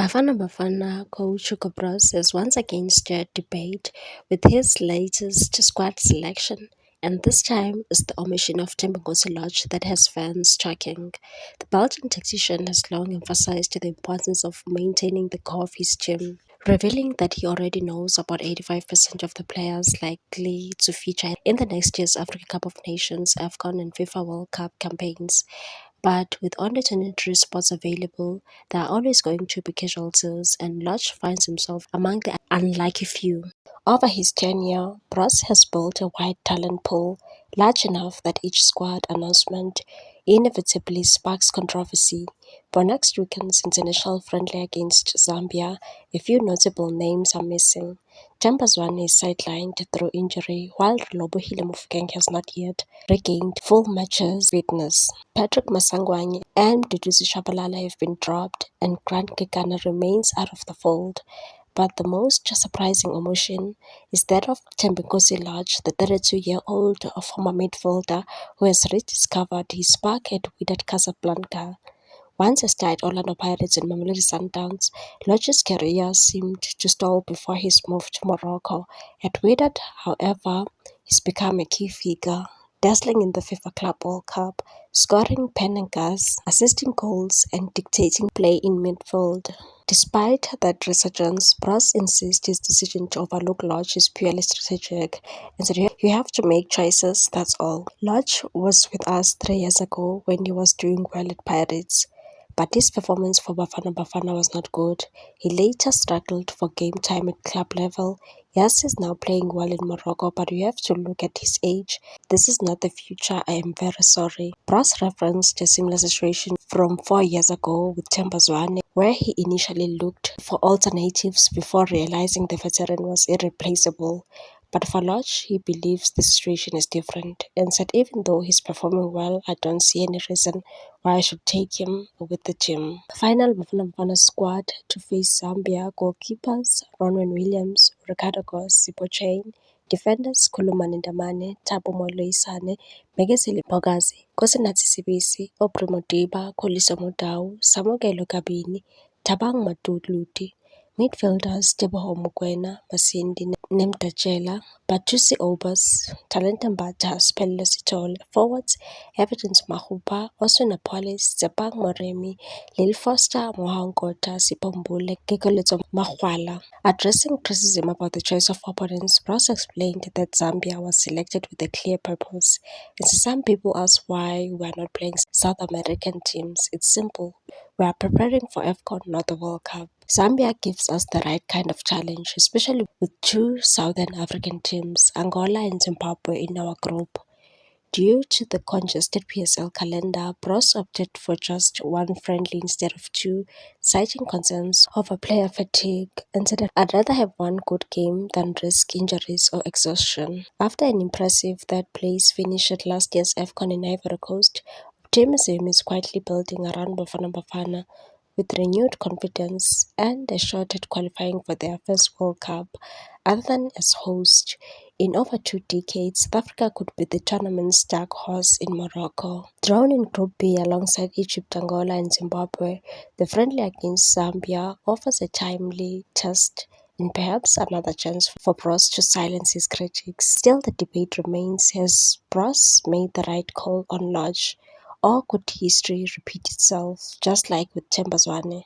Bafana Bafana coach Hugo Broos is once again stirred debate with his latest squad selection, and this time it's the omission of Thembinkosi Lodge that has fans talking. The Belgian tactician has long emphasized the importance of maintaining the core of his team, revealing that he already knows about 85% of the players likely to feature in the next year's Africa Cup of Nations, AFCON, and FIFA World Cup campaigns. But with only 23 spots available, there are always going to be casualties, and Lodge finds himself among the unlucky few. Over his tenure, Bros has built a wide talent pool, large enough that each squad announcement inevitably sparks controversy. For next weekend's international friendly against Zambia, a few notable names are missing. Tambazwane is sidelined through injury, while Lobohile Mofokeng has not yet regained full matches fitness. Patrick Masangwani and Duduzi Shabalala have been dropped, and Grant Kekana remains out of the fold. But the most surprising omission is that of Thembinkosi Lodge, the 32-year-old former midfielder who has rediscovered his spark at Wydad Casablanca. Once a star at Orlando Pirates and Mamelodi Sundowns, Lodge's career seemed to stall before his move to Morocco. At Wydad, however, he's become a key figure, dazzling in the FIFA Club World Cup, scoring penalties, assisting goals, and dictating play in midfield. Despite that resurgence, Bros insists his decision to overlook Lodge is purely strategic and said you have to make choices, that's all. Lodge was with us 3 years ago when he was doing well at Pirates. But his performance for Bafana Bafana was not good. He later struggled for game time at club level. Yes, he's now playing well in Morocco, but you have to look at his age. This is not the future. I am very sorry. Bros referenced a similar situation from 4 years ago with Tembazwane, where he initially looked for alternatives before realizing the veteran was irreplaceable. But for Lodge, he believes the situation is different and said even though he's performing well, I don't see any reason why I should take him with the team. Final Bafana Bafana squad to face Zambia: goalkeepers Ronwen Williams, Ricardo Goss, Sipho Chain; defenders Khulumani Ndamane, Thabo Moloisane, Mekezeli Mpokazi, Nkosinathi Sibisi, Oprimo Diba, Kholiso Modau, Samukelo Kabini, Thabang Matludi; midfielders Teboho Mokoena, Masindi Nemtatjela, Batusi Obas, Talente Mbatha, Siphelele Sithole; forwards Evidence Mahupa, Oswin Apolis, Tsepang Moremi, Lil Foster, Moha Nkotha, Sipho Mbule, Kekeletso Magwala. Addressing criticism about the choice of opponents, Bros explained that Zambia was selected with a clear purpose. And some people ask why we are not playing South American teams. It's simple. We are preparing for AFCON, not the World Cup. Zambia gives us the right kind of challenge, especially with two Southern African teams, Angola and Zimbabwe, in our group. Due to the congested PSL calendar, Bros opted for just one friendly instead of two, citing concerns over player fatigue, and said I'd rather have one good game than risk injuries or exhaustion. After an impressive third place finish at last year's AFCON in Ivory Coast, optimism is quietly building around Bafana Bafana with renewed confidence and a shot at qualifying for their first World Cup. Other than as host, in over 2 decades, South Africa could be the tournament's dark horse in Morocco. Drawn in Group B alongside Egypt, Angola, and Zimbabwe, the friendly against Zambia offers a timely test and perhaps another chance for Bros to silence his critics. Still, the debate remains: has Bros made the right call on Lodge, or could history repeat itself, just like with Tembazwane?